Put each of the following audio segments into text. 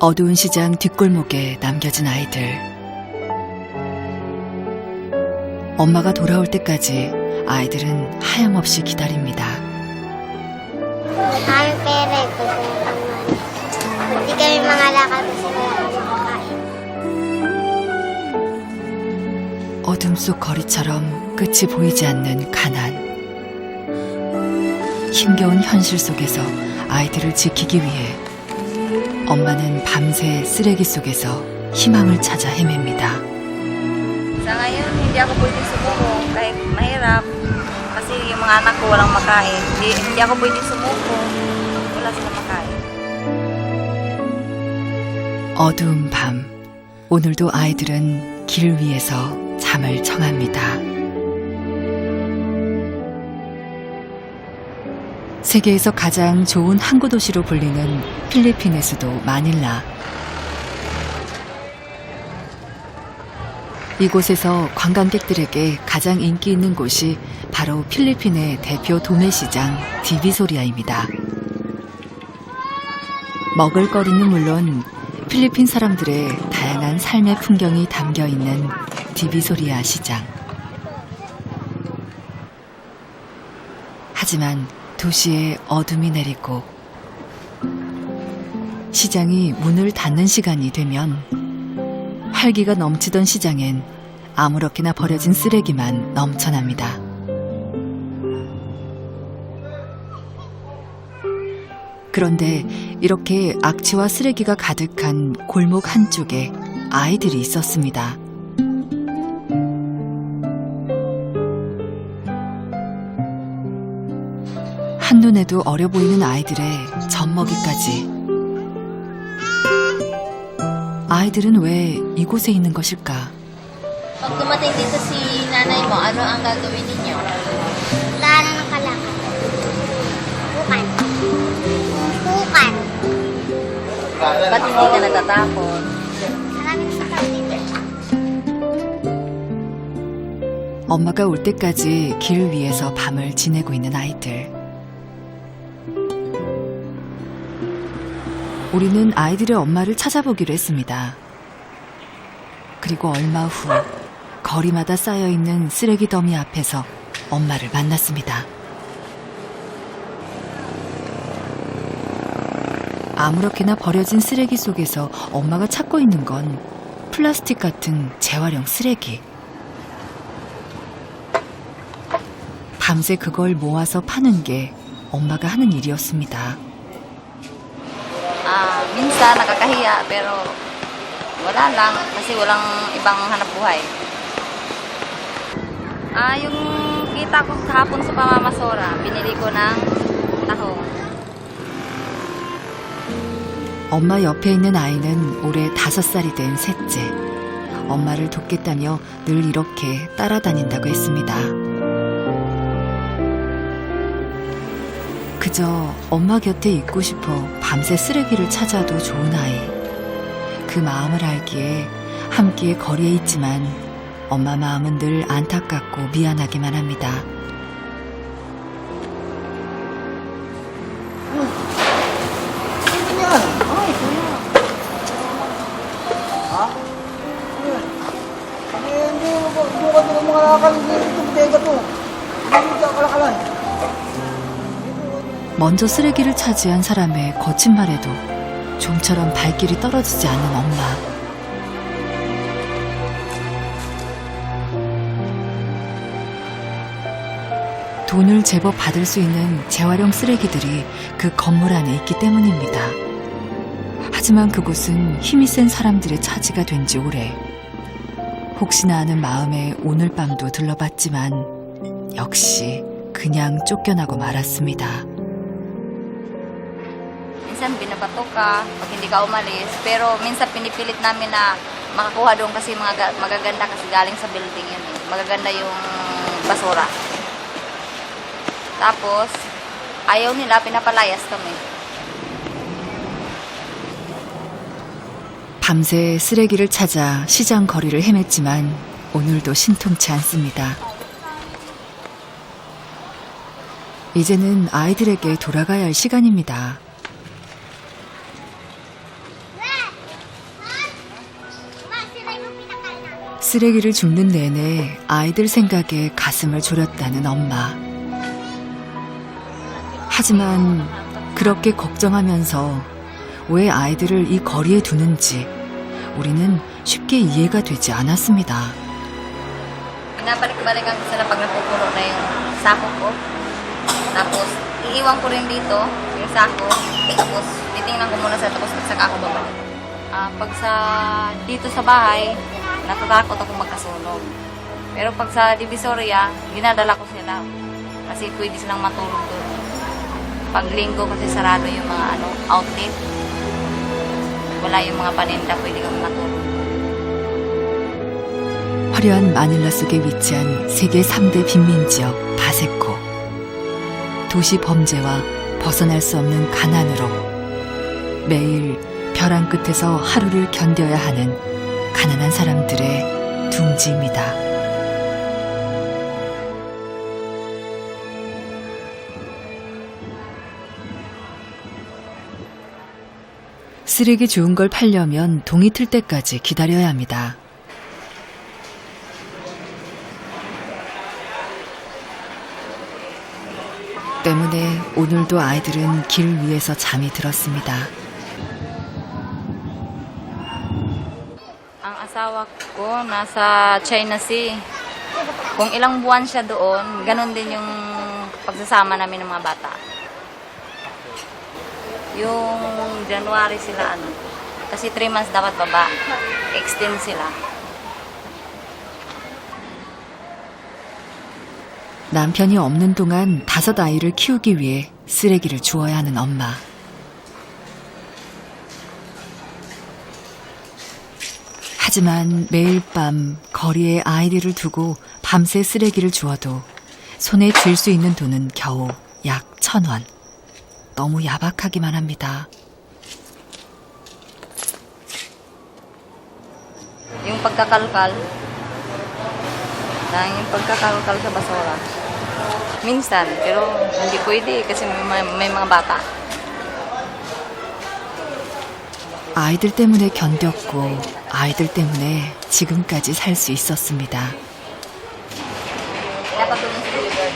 어두운 시장 뒷골목에 남겨진 아이들. 엄마가 돌아올 때까지 아이들은 하염없이 기다립니다. Kami pera, pupunta naman. Hindi kami mangalakal kasi wala kami makain. 어둠 속 거리처럼 끝이 보이지 않는 가난. 힘겨운 현실 속에서 아이들을 지키기 위해 엄마는 밤새 쓰레기 속에서 희망을 찾아 헤맵니다. Sa ngayon, hindi ako pwedeng sumuko kahit mahirap. Kasi yung mga anak ko walang makain. Hindi ako pwedeng sumuko. Wala silang makain. 어두운 밤, 오늘도 아이들은 길 위에서 잠을 청합니다. 세계에서 가장 좋은 항구 도시로 불리는 필리핀의 수도 마닐라. 이곳에서 관광객들에게 가장 인기 있는 곳이 바로 필리핀의 대표 도매시장 디비소리아입니다. 먹을거리는 물론 필리핀 사람들의 다양한 삶의 풍경이 담겨 있는 디비소리아 시장. 하지만 도시에 어둠이 내리고 시장이 문을 닫는 시간이 되면 활기가 넘치던 시장엔 아무렇게나 버려진 쓰레기만 넘쳐납니다. 그런데 이렇게 악취와 쓰레기가 가득한 골목 한쪽에 아이들이 있었습니다. 한눈에도 어려 보이는 아이들의 젖먹이까지. 아이들은 왜 이곳에 있는 것일까? Pag dumating dito si nanay mo, ano ang gagawin ninyo? Daanan ng kalakal. Bukan. Bukan. Ba't hindi ka natatakot? Marami na sa tao dito. 엄마가 올 때까지 길 위에서 밤을 지내고 있는 아이들. 우리는 아이들의 엄마를 찾아보기로 했습니다. 그리고 얼마 후 거리마다 쌓여있는 쓰레기 더미 앞에서 엄마를 만났습니다. 아무렇게나 버려진 쓰레기 속에서 엄마가 찾고 있는 건 플라스틱 같은 재활용 쓰레기. 밤새 그걸 모아서 파는 게 엄마가 하는 일이었습니다. Minsan nakakahiya pero wala lang kasi walang ibang hanap buhay. Yung kita ko kahapon sa pamamasora, binili ko ng tahong. 엄마 옆에 있는 아이는 올해 5살이 된 셋째. 엄마를 돕겠다며 늘 이렇게 따라다닌다고 했습니다. 그저 엄마 곁에 있고 싶어 밤새 쓰레기를 찾아도 좋은 아이. 그 마음을 알기에 함께 거리에 있지만 엄마 마음은 늘 안타깝고 미안하기만 합니다. 먼저 쓰레기를 차지한 사람의 거친 말에도 좀처럼 발길이 떨어지지 않는 엄마. 돈을 제법 받을 수 있는 재활용 쓰레기들이 그 건물 안에 있기 때문입니다. 하지만 그곳은 힘이 센 사람들의 차지가 된 지 오래. 혹시나 하는 마음에 오늘 밤도 들러봤지만 역시 그냥 쫓겨나고 말았습니다. Minsan binabato ka pag hindi ka umalis, pero minsan pinipilit namin na makakuha doon kasi magaganda kasi galing sa building yun eh. Magaganda yung basura. Tapos, ayaw nila, pinapalayas kami. 밤새 쓰레기를 찾아 시장 거리를 헤맸지만 오늘도 신통치 않습니다. 이제는 아이들에게 돌아가야 할 시간입니다. 쓰레기를 줍는 내내 아이들 생각에 가슴을 졸였다는 엄마. 하지만 그렇게 걱정하면서 왜 아이들을 이 거리에 두는지 우리는 쉽게 이해가 되지 않았습니다. Pinabalik-balikan ko sila pag napupuno na yung sako ko. Tapos, iiwan ko rin dito yung sako. Tapos, titingnan ko muna sa tapos saka ako babalik. Pag dito sa bahay, natatakot ako magkasunog. Pero pag sa Divisoria, ginadala ko sila. Kasi pwede silang matulog doon. Pag linggo kasi sarado yung mga outlet. Wala yung mga paninda, pwede kang matulog. 화려한 마닐라 속에 위치한 세계 3대 빈민지역 바세코. 도시 범죄와 벗어날 수 없는 가난으로 매일 벼랑 끝에서 하루를 견뎌야 하는 가난한 사람들의 둥지입니다. 쓰레기 주운 걸 팔려면 동이 틀 때까지 기다려야 합니다. 때문에 오늘도 아이들은 길 위에서 잠이 들었습니다. Ang asawa ko nasa China Sea. Kung ilang buwan siya doon, ganun din yung pagsasama namin ng mga bata. Yung January sila kasi 3 months dapat baba. Extend sila. 남편이 없는 동안 5 아이를 키우기 위해 쓰레기를 주워야 하는 엄마. 하지만 매일 밤 거리에 아이들을 두고 밤새 쓰레기를 주워도 손에 쥘 수 있는 돈은 겨우 약 1,000원. 너무 야박하기만 합니다. Yung pagkakalkal sa basura. Minsan, pero hindi pwede kasi may mga bata. 아이들 때문에 견뎠고 아이들 때문에 지금까지 살 수 있었습니다. Dapat doon sa deliver.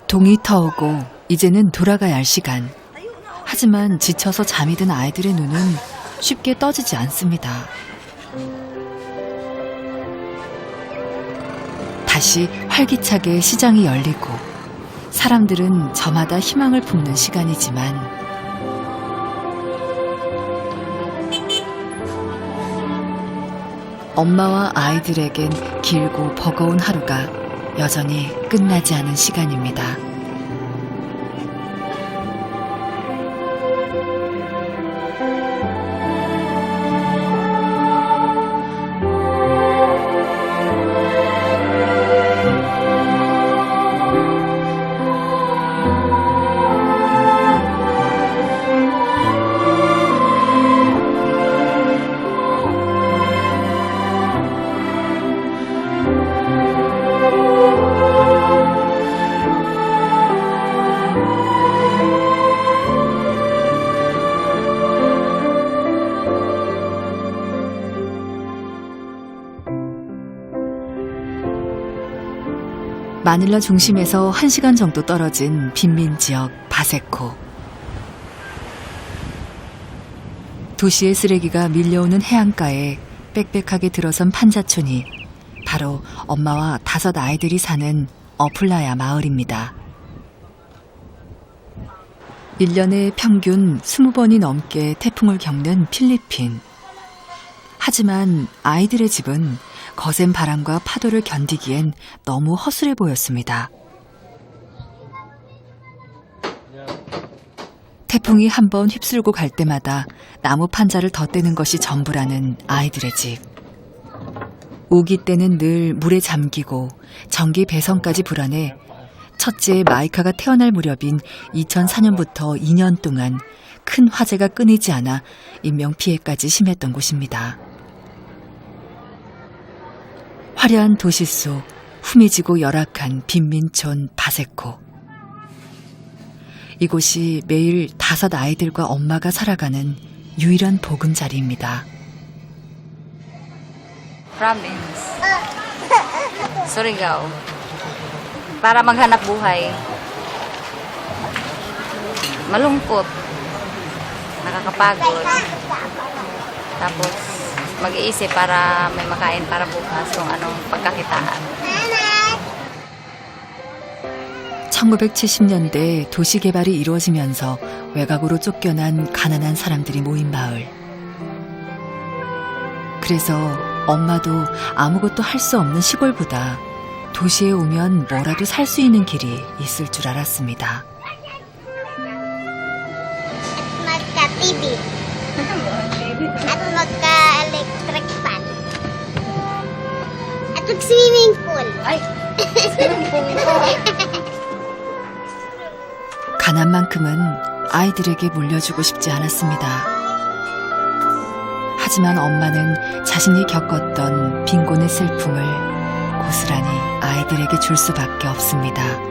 동이 터오고 이제는 돌아가야 할 시간. 하지만 지쳐서 잠이 든 아이들의 눈은 쉽게 떠지지 않습니다. 다시 활기차게 시장이 열리고 사람들은 저마다 희망을 품는 시간이지만 엄마와 아이들에겐 길고 버거운 하루가 여전히 끝나지 않은 시간입니다. 마닐라 중심에서 1시간 정도 떨어진 빈민지역 바세코. 도시의 쓰레기가 밀려오는 해안가에 빽빽하게 들어선 판자촌이 바로 엄마와 5 아이들이 사는 어플라야 마을입니다. 1년에 평균 20번이 넘게 태풍을 겪는 필리핀. 하지만 아이들의 집은 거센 바람과 파도를 견디기엔 너무 허술해 보였습니다. 태풍이 한번 휩쓸고 갈 때마다 나무 판자를 덧대는 것이 전부라는 아이들의 집. 우기 때는 늘 물에 잠기고 전기 배선까지 불안해 첫째 마이카가 태어날 무렵인 2004년부터 2년 동안 큰 화재가 끊이지 않아 인명피해까지 심했던 곳입니다. 화려한 도시 속 후미지고 열악한 빈민촌 바세코. 이곳이 매일 5 아이들과 엄마가 살아가는 유일한 보금자리입니다. Province. Surigao. Para maghanap buhay. Malungkot. Nakakapagod. Tapos mag-iisip para may makain para bukas kung anong pagkakitaan. 1970년대 도시개발이 이루어지면서 외곽으로 쫓겨난 가난한 사람들이 모인 마을. 그래서 엄마도 아무것도 할 수 없는 시골보다 도시에 오면 뭐라도 살 수 있는 길이 있을 줄 알았습니다. Magka-TV. At magka-electric fan. At mag-swimming pool. Ay! 가난만큼은 아이들에게 물려주고 싶지 않았습니다. 하지만 엄마는 자신이 겪었던 빈곤의 슬픔을 고스란히 아이들에게 줄 수밖에 없습니다.